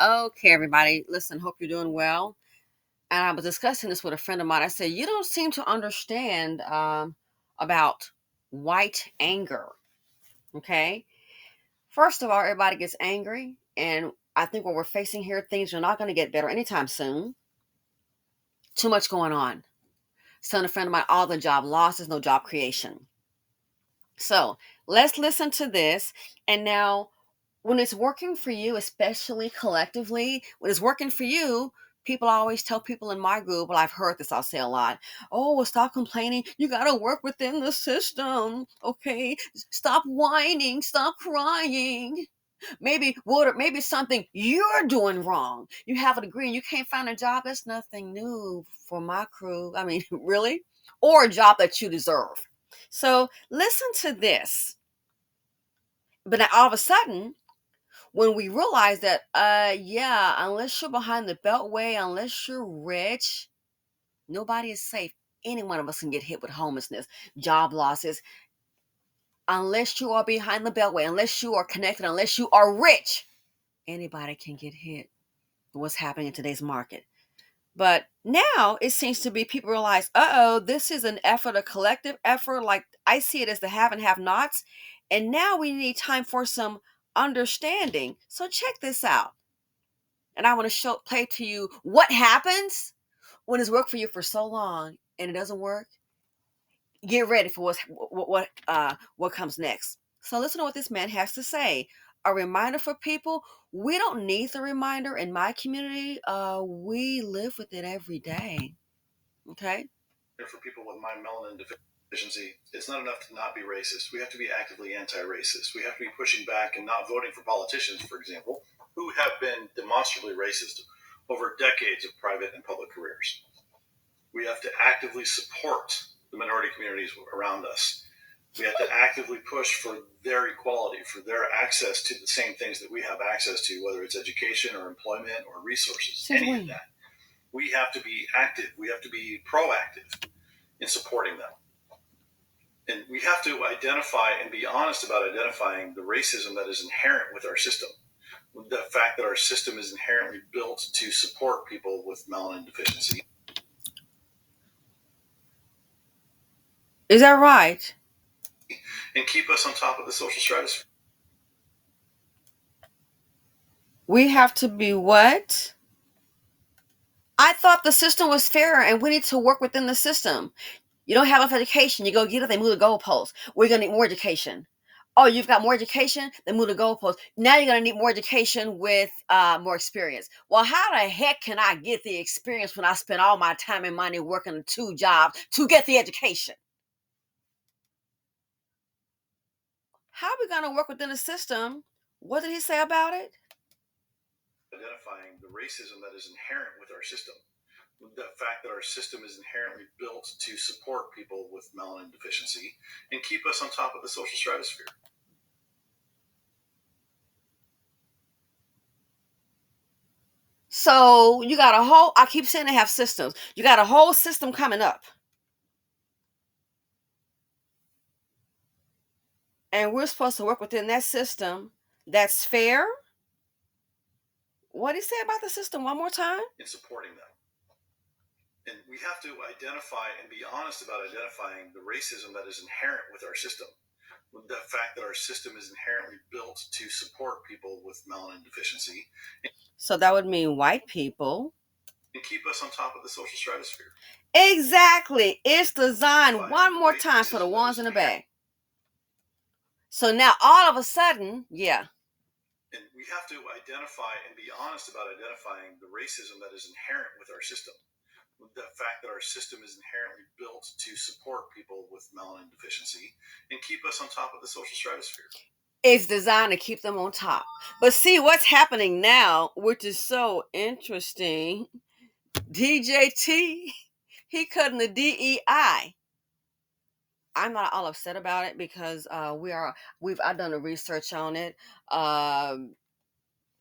Okay, everybody, listen, hope you're doing well. And I was discussing this with a friend of mine. I said, you don't seem to understand about white anger. Okay. First of all, everybody gets angry. And I think what we're facing here, things are not going to get better anytime soon. Too much going on. Telling a friend of mine, all the job losses, no job creation. So let's listen to this. And now, when it's working for you, especially collectively, when it's working for you, people always tell people in my group, well, I've heard this, I'll say a lot. Oh, well, stop complaining. You got to work within the system. Okay. Stop whining. Stop crying. Maybe water, maybe something you're doing wrong. You have a degree and you can't find a job. That's nothing new for my crew. I mean, really? Or a job that you deserve. So listen to this. But now all of a sudden, when we realize that, yeah, unless you're behind the beltway, unless you're rich, nobody is safe. Any one of us can get hit with homelessness, job losses, unless you are behind the beltway, unless you are connected, unless you are rich, anybody can get hit. What's happening in today's market? But now it seems to be people realize, this is an effort, a collective effort. Like I see it as the have and have nots. And now we need time for some understanding. So check this out. And I want to play to you what happens when it's worked for you for so long and it doesn't work. Get ready for what comes next. So listen to what this man has to say. A reminder for people: we don't need the reminder. In my community, we live with it every day. Okay. For people with my melanin deficiency, it's not enough to not be racist. We have to be actively anti-racist. We have to be pushing back and not voting for politicians, for example, who have been demonstrably racist over decades of private and public careers. We have to actively support the minority communities around us. We have to actively push for their equality, for their access to the same things that we have access to, whether it's education or employment or resources, any of that. We have to be active. We have to be proactive in supporting them. And we have to identify and be honest about identifying the racism that is inherent with our system. The fact that our system is inherently built to support people with melanin deficiency. Is that right? And keep us on top of the social stratosphere. We have to be what? I thought the system was fair and we need to work within the system. You don't have enough education, you go get it, they move the goalposts. We're going to need more education. Oh, you've got more education, then move the goalposts. Now you're going to need more education with more experience. Well, how the heck can I get the experience when I spend all my time and money working 2 jobs to get the education? How are we going to work within the system? What did he say about it? Identifying the racism that is inherent with our system. The fact that our system is inherently built to support people with melanin deficiency and keep us on top of the social stratosphere. So you got I keep saying they have systems. You got a whole system coming up. And we're supposed to work within that system that's fair. What did he say about the system one more time? In supporting them. And we have to identify and be honest about identifying the racism that is inherent with our system. The fact that our system is inherently built to support people with melanin deficiency. So that would mean white people. And keep us on top of the social stratosphere. Exactly. It's designed one more time for the ones in the back. So now all of a sudden, yeah. And we have to identify and be honest about identifying the racism that is inherent with our system. The fact that our system is inherently built to support people with melanin deficiency and keep us on top of the social stratosphere. It's designed to keep them on top. But see what's happening now, which is so interesting. DJT, he cutting the DEI. I'm not all upset about it because I've done the research on it.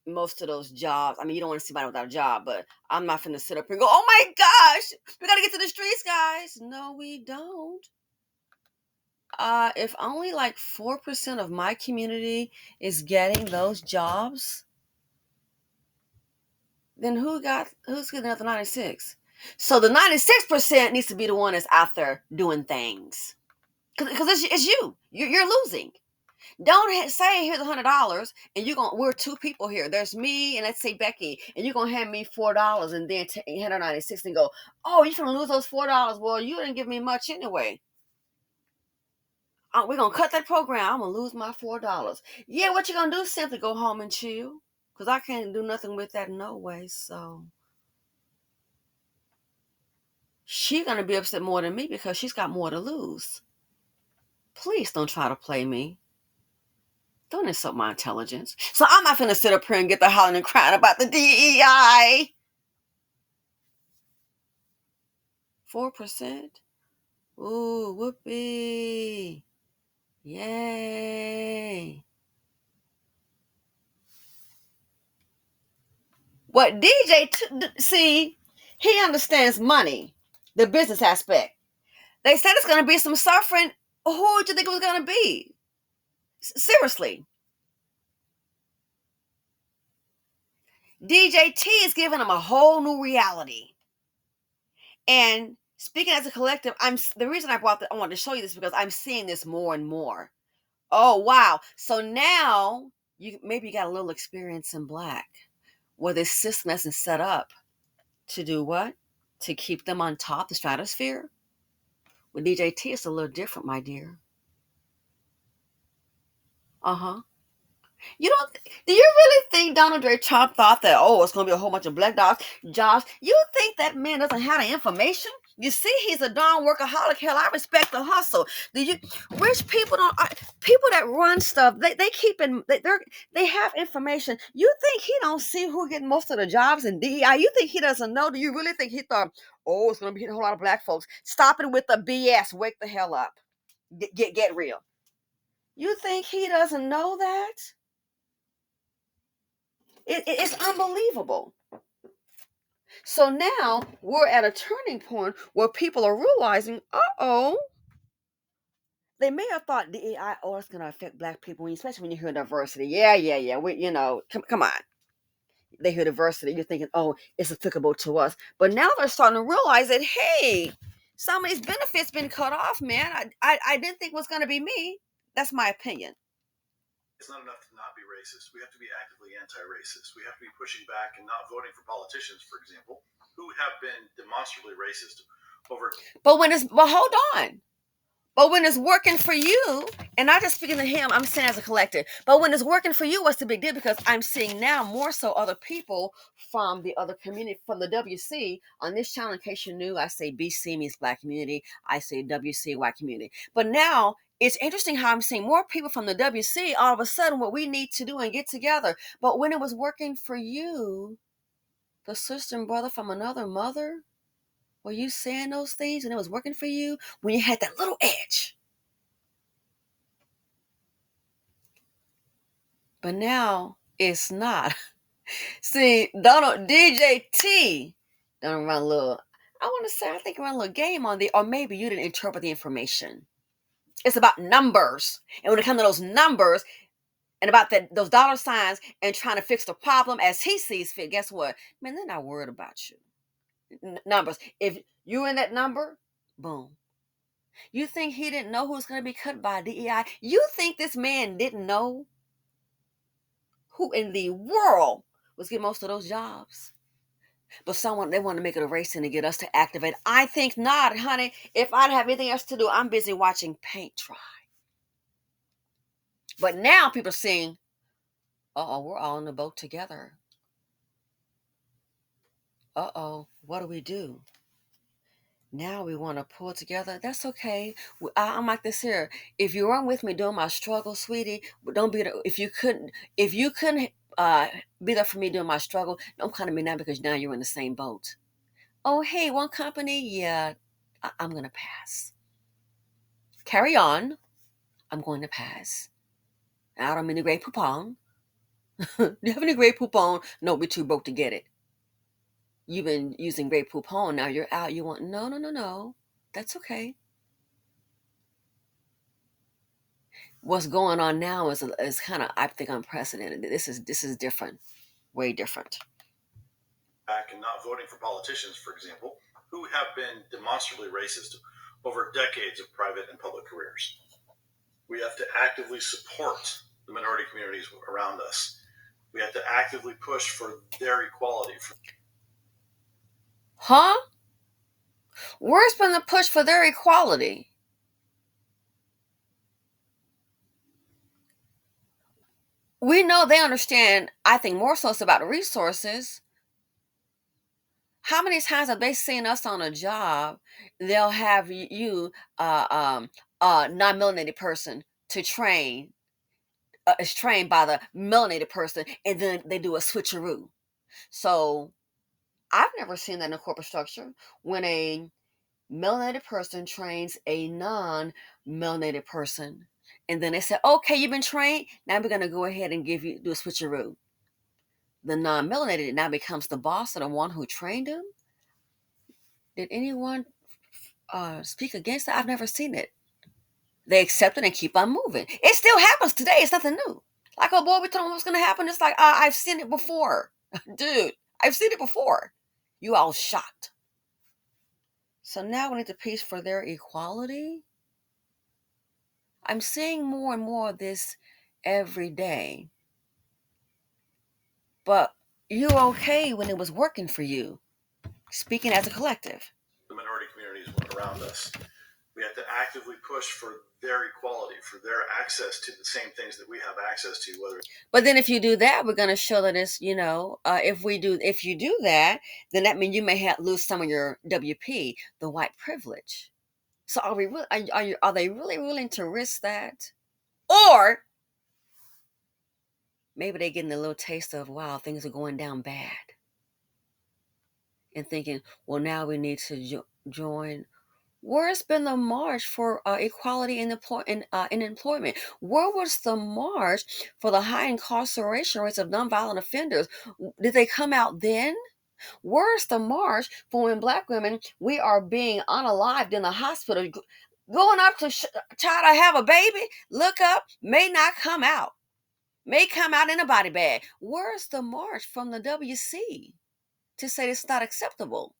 Most of those jobs, I mean, you don't want to see somebody without a job, but I'm not finna sit up and go, oh my gosh, we gotta get to the streets, guys. No, we don't. If only like 4% of my community is getting those jobs, then who's getting another 96? So the 96% needs to be the one that's out there doing things. Because it's you. You're losing. Don't say here's $100 and we're two people here. There's me and let's say Becky, and you're gonna hand me $4 and then hand her 96 and go, oh, you're gonna lose those $4. Well, you didn't give me much anyway. We're gonna cut that program. I'm gonna lose my $4. Yeah, what you gonna do? Simply go home and chill. Cause I can't do nothing with that no way. So she's gonna be upset more than me because she's got more to lose. Please don't try to play me. Don't insult my intelligence. So I'm not gonna sit up here and get the hollering and crying about the DEI. 4%. Ooh, whoopee. Yay. What see, he understands money, the business aspect. They said it's going to be some suffering. Who would you think it was going to be? Seriously. DJT is giving them a whole new reality. And speaking as a collective, the reason I wanted to show you this because I'm seeing this more and more. Oh, wow. So now you got a little experience in Black where this system isn't set up to do what? To keep them on top, the stratosphere. With DJT, it's a little different, my dear. Uh-huh. You don't. Do you really think Donald J. Trump thought that? Oh, it's going to be a whole bunch of black jobs. You think that man doesn't have the information? You see, he's a darn workaholic. Hell, I respect the hustle. Do you? Rich people don't. People that run stuff, they keep in. They have information. You think he don't see who getting most of the jobs in DEI? You think he doesn't know? Do you really think he thought, oh, it's going to be a whole lot of black folks? Stop it with the BS. Wake the hell up. Get real. You think he doesn't know that? It's unbelievable. So now we're at a turning point where people are realizing, they may have thought DEI, it's going to affect black people, especially when you hear diversity. Yeah. Come on. They hear diversity, you're thinking, oh, it's applicable to us. But now they're starting to realize that, hey, some of these benefits been cut off, man. I didn't think it was going to be me. That's my opinion. It's not enough to not be racist. We have to be actively anti-racist. We have to be pushing back and not voting for politicians, for example, who have been demonstrably racist over. But hold on. But when it's working for you, and not just speaking to him, I'm saying as a collective, but when it's working for you, what's the big deal? Because I'm seeing now more so other people from the other community, from the WC on this channel. In case you knew, I say BC means black community. I say WC, white community. But now it's interesting how I'm seeing more people from the WC all of a sudden what we need to do and get together. But when it was working for you, the sister and brother from another mother, were you saying those things and it was working for you when you had that little edge? But now it's not. See, DJT done run a little, I want to say, I think run a little game on or maybe you didn't interpret the information. It's about numbers. And when it comes to those numbers and about those dollar signs and trying to fix the problem as he sees fit, guess what? Man, they're not worried about you. Numbers. If you're in that number, boom. You think he didn't know who's going to be cut by DEI? You think this man didn't know who in the world was getting most of those jobs? But they want to make it a race and to get us to activate. I think not, honey. If I'd have anything else to do, I'm busy watching paint dry. But now people are saying, we're all in the boat together. What do we do? Now we want to pull together. That's okay. I'm like this here. If you weren't with me during my struggle, sweetie, don't be there. If you couldn't be there for me during my struggle, don't come to me now because now you're in the same boat. Oh, hey, one company, yeah, I'm gonna pass. Carry on. I'm going to pass. I don't mean the Grey Poupon. Do you have any Grey Poupon? No, we're too broke to get it. You've been using Grey Poupon. Now you're out. You want no. That's okay. What's going on now is kind of, I think, unprecedented. This is different, way different. back and not voting for politicians, for example, who have been demonstrably racist over decades of private and public careers. We have to actively support the minority communities around us. We have to actively push for their equality. Huh? Where's been the push for their equality? We know they understand, I think more so it's about resources. How many times have they seen us on a job? They'll have you, non-melanated person to train, is trained by the melanated person, and then they do a switcheroo. So I've never seen that in a corporate structure when a melanated person trains a non-melanated person, and then they say, "Okay, you've been trained. Now we're gonna go ahead and do a switcheroo." The non-melanated now becomes the boss of the one who trained him. Did anyone speak against that? I've never seen it. They accept it and keep on moving. It still happens today. It's nothing new. Like, oh boy, we told them what's going to happen. It's like, I've seen it before. Dude, I've seen it before. You all shocked. So now we need to push for their equality. I'm seeing more and more of this every day. But you were okay when it was working for you, speaking as a collective. The minority communities around us. We have to actively push for their equality, for their access to the same things that we have access to. But then if you do that, we're going to show that it's, if you do that, then that means you may lose some of your WP, the white privilege. So are they really willing to risk that? Or maybe they're getting a little taste of, wow, things are going down bad, and thinking, well, now we need to join. Where's been the march for equality in employment? Where was the march for the high incarceration rates of nonviolent offenders? Did they come out then? Where's the march for when Black women, we are being unalived in the hospital, going up to try to have a baby, look up, may not come out, may come out in a body bag? Where's the march from the WC to say it's not acceptable?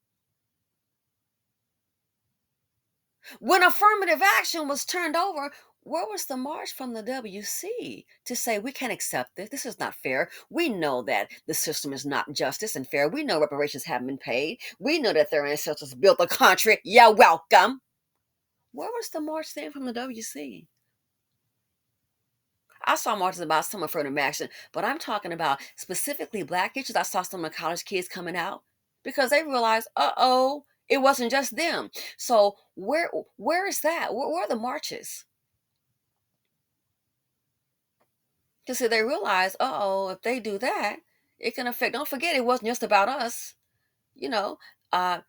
When affirmative action was turned over, where was the march from the WC to say we can't accept this? This is not fair. We know that the system is not justice and fair. We know reparations haven't been paid. We know that their ancestors built the country. You're welcome. Where was the march then from the WC? I saw marches about some affirmative action, but I'm talking about specifically Black issues. I saw some of the college kids coming out because they realized, it wasn't just them. So where is that? Where are the marches? Because they realize, if they do that, it can affect. Don't forget, it wasn't just about us. You know, can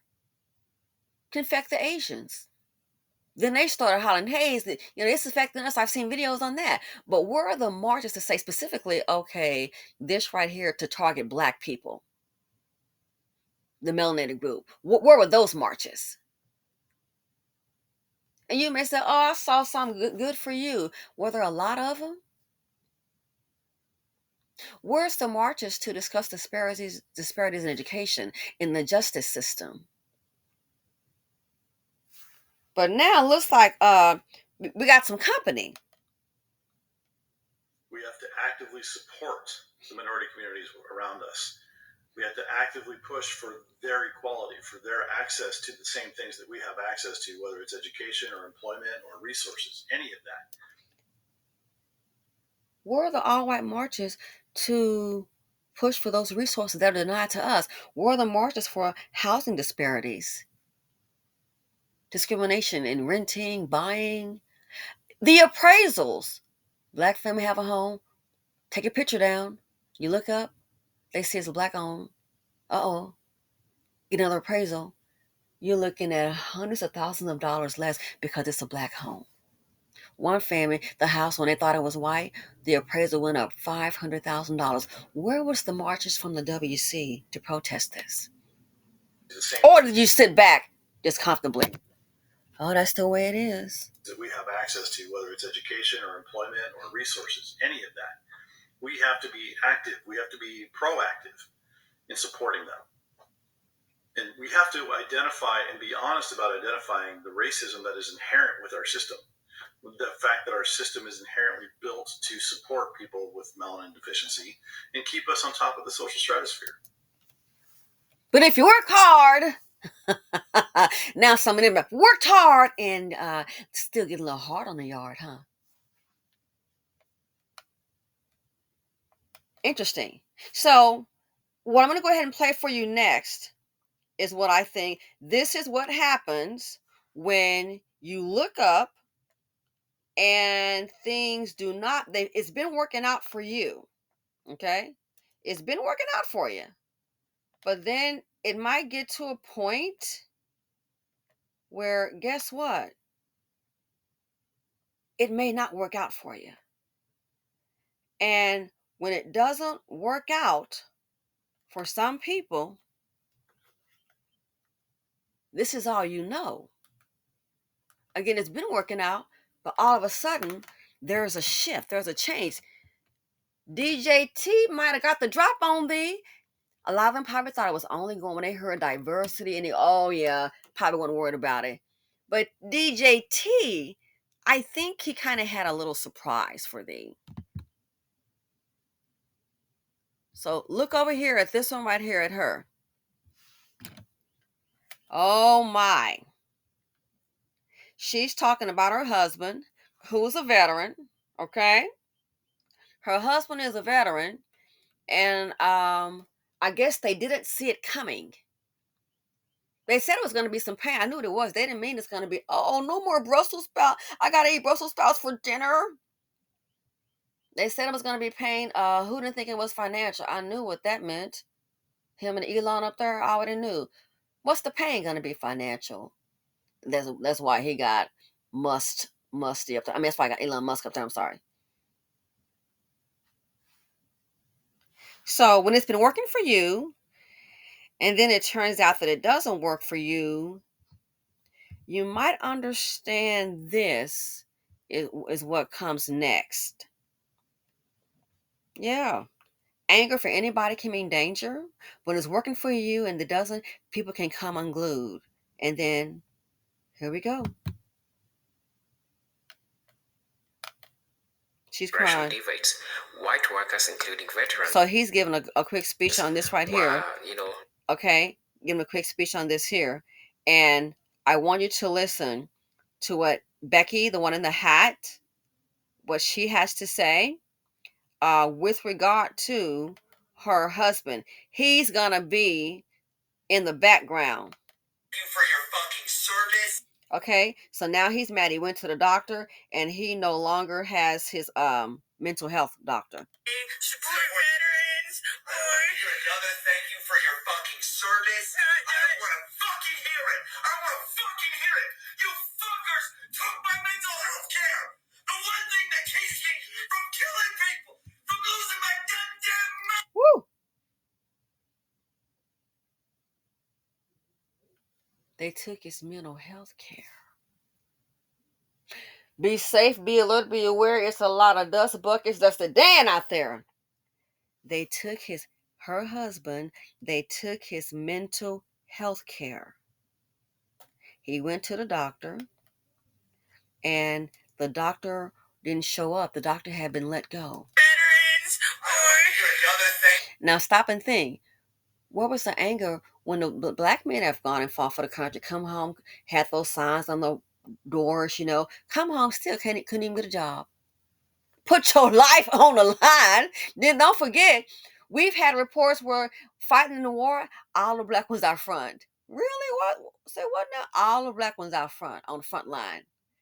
affect the Asians. Then they started hollering, "Hey, it's affecting us." I've seen videos on that. But where are the marches to say specifically, okay, this right here to target Black people, the melanated group? Where were those marches? And you may say, "Oh, I saw some. Good for you." Were there a lot of them? Where's the marches to discuss disparities in education, in the justice system? But now it looks like we got some company. We have to actively support the minority communities around us. We have to actively push for their equality, for their access to the same things that we have access to, whether it's education or employment or resources, any of that. Where are the all-white marches to push for those resources that are denied to us? Where are the marches for housing disparities, discrimination in renting, buying, the appraisals? Black family have a home, take a picture down, you look up, they see it's a Black owned. Get another appraisal. You're looking at hundreds of thousands of dollars less because it's a Black home. One family, the house, when they thought it was white, the appraisal went up $500,000. Where was the marches from the WC to protest this? Or did you sit back just comfortably? Oh, that's the way it is. That we have access to, whether it's education or employment or resources, any of that. We have to be active. We have to be proactive in supporting them. And we have to identify and be honest about identifying the racism that is inherent with our system. The fact that our system is inherently built to support people with melanin deficiency and keep us on top of the social stratosphere. But if you work hard, now some of them worked hard and still get a little hard on the yard, huh? Interesting. So what I'm going to go ahead and play for you next is what I think. This is what happens when you look up and things do not, it's been working out for you. Okay. It's been working out for you. But then it might get to a point where, guess what? It may not work out for you. And when it doesn't work out for some people, this is all you know. Again, it's been working out, but all of a sudden, there's a shift, there's a change. DJT might have got the drop on thee. A lot of them probably thought it was only going when they heard diversity and oh yeah, probably wasn't worried about it. But DJT, I think he kind of had a little surprise for thee. So look over here at this one right here at her. Oh my. She's talking about her husband, who's a veteran, okay? Her husband is a veteran, and I guess they didn't see it coming. They said it was going to be some pain. I knew what it was. They didn't mean it's going to be, oh, no more Brussels sprouts. I got to eat Brussels sprouts for dinner. They said it was going to be pain. Who didn't think it was financial? I knew what that meant. Him and Elon up there, I already knew. What's the pain going to be? Financial. That's why he got musty up there. I mean, that's why I got Elon Musk up there. I'm sorry. So when it's been working for you, and then it turns out that it doesn't work for you, you might understand this is what comes next. Yeah. Anger for anybody can mean danger. When it's working for you and it doesn't, people can come unglued. And then here we go. She's crying. White workers, including veterans. So he's giving a quick speech on this right here. Okay, give him a quick speech on this here. And I want you to listen to what Becky, the one in the hat, what she has to say with regard to her husband. He's going to be in the background. Thank you for your fucking service. Okay, so now he's mad. He went to the doctor and he no longer has his mental health doctor. Support veterans. Another thank you for your fucking service. I don't want to fucking hear it. I don't want to fucking hear it. You fuckers took my mental health care. The one thing that keeps me from killing people, from losing my goddamn mind. Woo! They took his mental health care. Be safe, be alert, be aware. It's a lot of dust buckets, dust of Dan out there. They took her husband, they took his mental health care. He went to the doctor and the doctor didn't show up. The doctor had been let go. Veterans. Now stop and think. What was the anger when the black men have gone and fought for the country, come home, had those signs on the doors, come home, still couldn't even get a job. Put your life on the line. Then don't forget, we've had reports where fighting in the war, all the black ones out front. Really? What? Say what now? All the black ones out front, on the front line.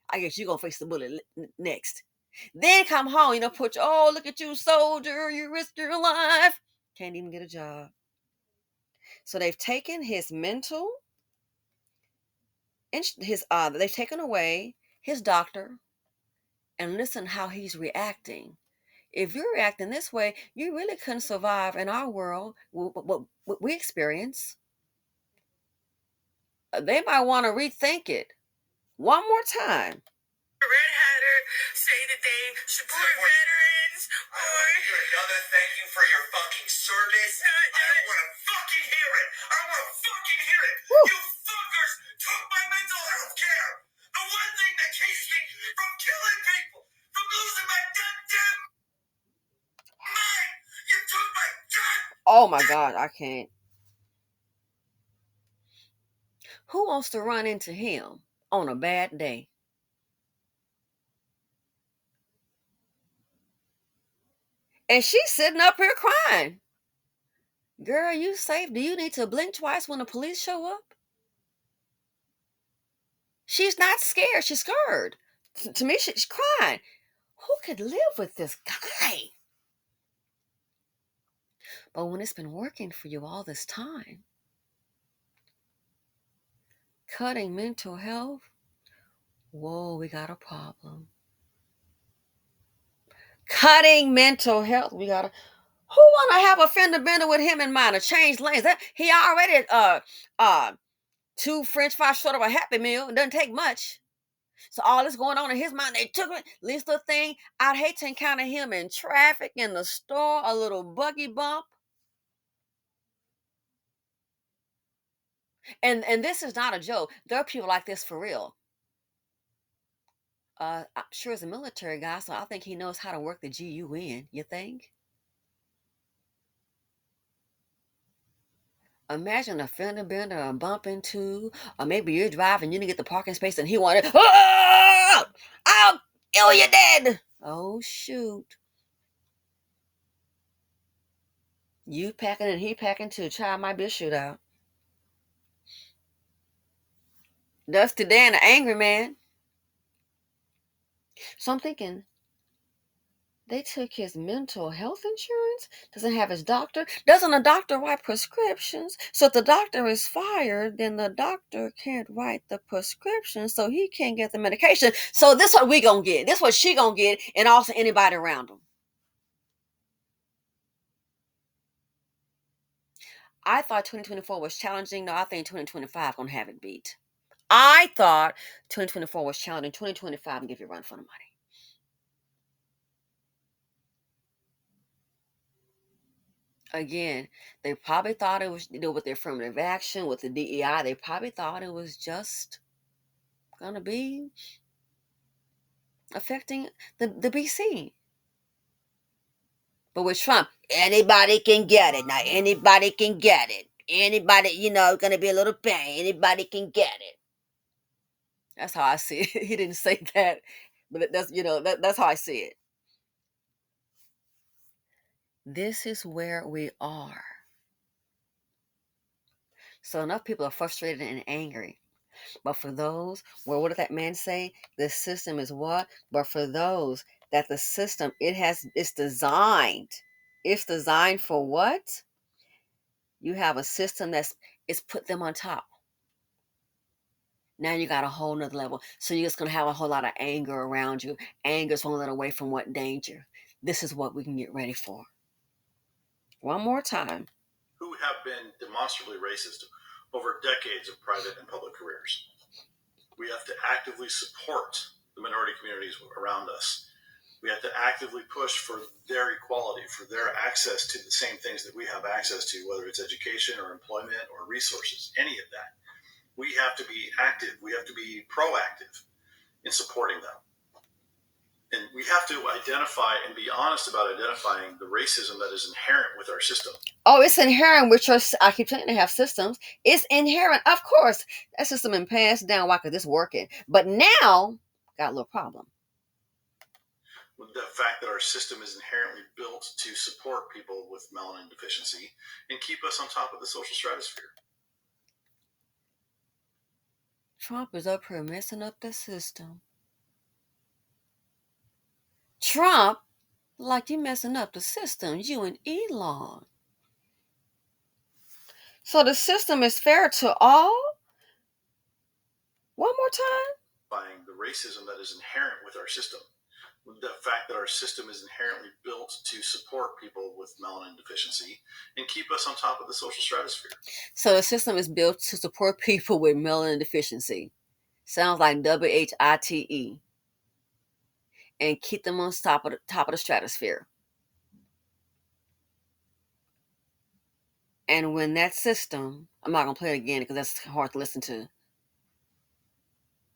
I guess you're going to face the bullet next. Then come home, put look at you, soldier, you risked your life. Can't even get a job. So they've taken his mental, they've taken away his doctor, and listen how he's reacting. If you're reacting this way, you really couldn't survive in our world, what we experience. They might want to rethink it one more time. Red Hatter say that they support veterans. Another thank you for your fucking service. I don't want to fucking hear it. I don't want to fucking hear it. Oh my God, I can't. Who wants to run into him on a bad day? And she's sitting up here crying. Girl, you safe? Do you need to blink twice when the police show up? She's not scared. She's scared. To me, she's crying. Who could live with this guy? But when it's been working for you all this time, cutting mental health, whoa, we got a problem. Cutting mental health, we got a. Who want to have a fender bender with him in mind to change lanes? That he already uh 2 French fries short of a Happy Meal. It doesn't take much. So all this going on in his mind, they took it. Least the thing, I'd hate to encounter him in traffic, in the store, a little buggy bump. And this is not a joke. There are people like this for real. I'm sure he's a military guy, so I think he knows how to work the GUN. You think? Imagine a fender bender, a bump into, or maybe you're driving, you didn't get the parking space, and he wanted, oh, I'll kill you dead. Oh shoot! You packing and he packing too. Child might be a shootout. Dusty Dan, the angry man. So I'm thinking, they took his mental health insurance, doesn't have his doctor. Doesn't a doctor write prescriptions? So if the doctor is fired, then the doctor can't write the prescription, so he can't get the medication. So this what we gonna get. This what she gonna get, and also anybody around him. I thought 2024 was challenging. No, I think 2025 gonna have it beat. I thought 2024 was challenging. 2025 and give you a run for the money. Again, they probably thought it was, with the affirmative action, with the DEI, they probably thought it was just going to be affecting the BC. But with Trump, anybody can get it. Now, anybody can get it. Anybody, going to be a little pain. Anybody can get it. That's how I see it. He didn't say that, but that's how I see it. This is where we are. So enough people are frustrated and angry. But for those, well, what did that man say? The system is what? But for those that the system, it's designed. It's designed for what? You have a system it's put them on top. Now you got a whole nother level. So you're just gonna have a whole lot of anger around you. Anger's one little away from what danger. This is what we can get ready for. One more time. Who have been demonstrably racist over decades of private and public careers. We have to actively support the minority communities around us. We have to actively push for their equality, for their access to the same things that we have access to, whether it's education or employment or resources, any of that. We have to be active. We have to be proactive in supporting them. And we have to identify and be honest about identifying the racism that is inherent with our system. Oh, it's inherent with your, I keep saying they have systems. It's inherent. Of course, that system been passed down. Why? Because it's working. But now, got a little problem. With the fact that our system is inherently built to support people with melanin deficiency and keep us on top of the social stratosphere. Trump is up here messing up the system. Trump, like you messing up the system, you and Elon. So the system is fair to all? One more time. Buying the racism that is inherent with our system. The fact that our system is inherently built to support people with melanin deficiency and keep us on top of the social stratosphere. So the system is built to support people with melanin deficiency. Sounds like WHITE. And keep them on top of the stratosphere. And when that system, I'm not going to play it again because that's hard to listen to.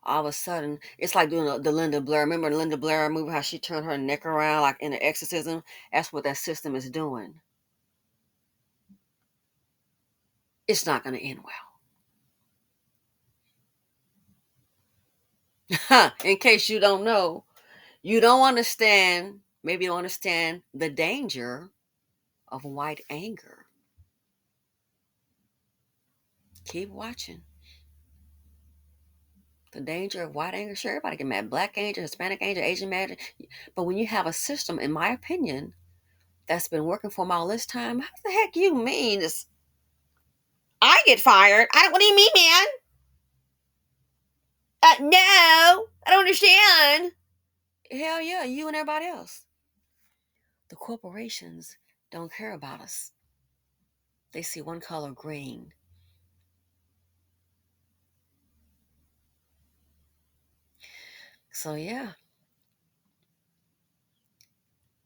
All of a sudden, it's like doing the Linda Blair. Remember the Linda Blair movie, how she turned her neck around like in the exorcism? That's what that system is doing. it's not going to end well. In case you don't know, you don't understand, maybe you don't understand the danger of white anger. Keep watching. The danger of white anger, sure, everybody get mad. Black anger, Hispanic anger, Asian anger. But when you have a system, in my opinion, that's been working for them all this time, how the heck you mean it's, I get fired? I don't, what do you mean, man? No, I don't understand. Hell yeah, you and everybody else. The corporations don't care about us. They see one color, green. So yeah,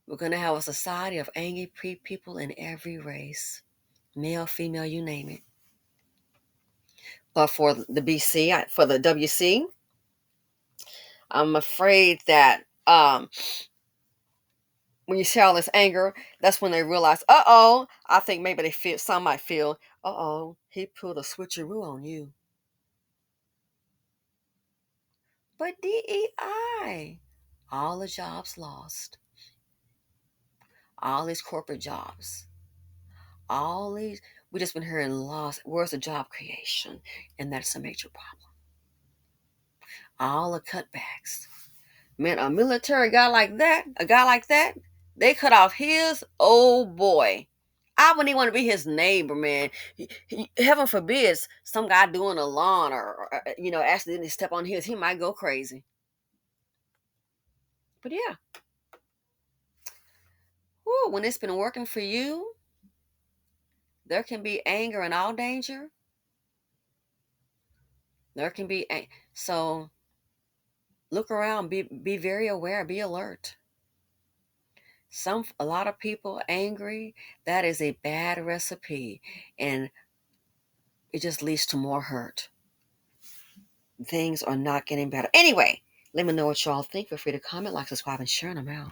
we're going to have a society of angry people in every race. Male, female, you name it. But for the BC, for the WC, I'm afraid that when you see all this anger, that's when they realize, I think maybe they feel, some might feel, he put a switcheroo on you. But DEI, all the jobs lost, all these corporate jobs, all these, we just been hearing lost. Where's the job creation? And that's a major problem. All the cutbacks. Man, a military guy like that, they cut off his, oh boy. I wouldn't even want to be his neighbor, man. Heaven forbids some guy doing a lawn or accidentally step on his, he might go crazy. But yeah, when it's been working for you, there can be anger in all danger. There can be, so look around, be very aware, be alert. A lot of people angry, that is a bad recipe, and it just leads to more hurt. Things are not getting better. Anyway, let me know what y'all think. Feel free to comment, like, subscribe, and share, and I'm out.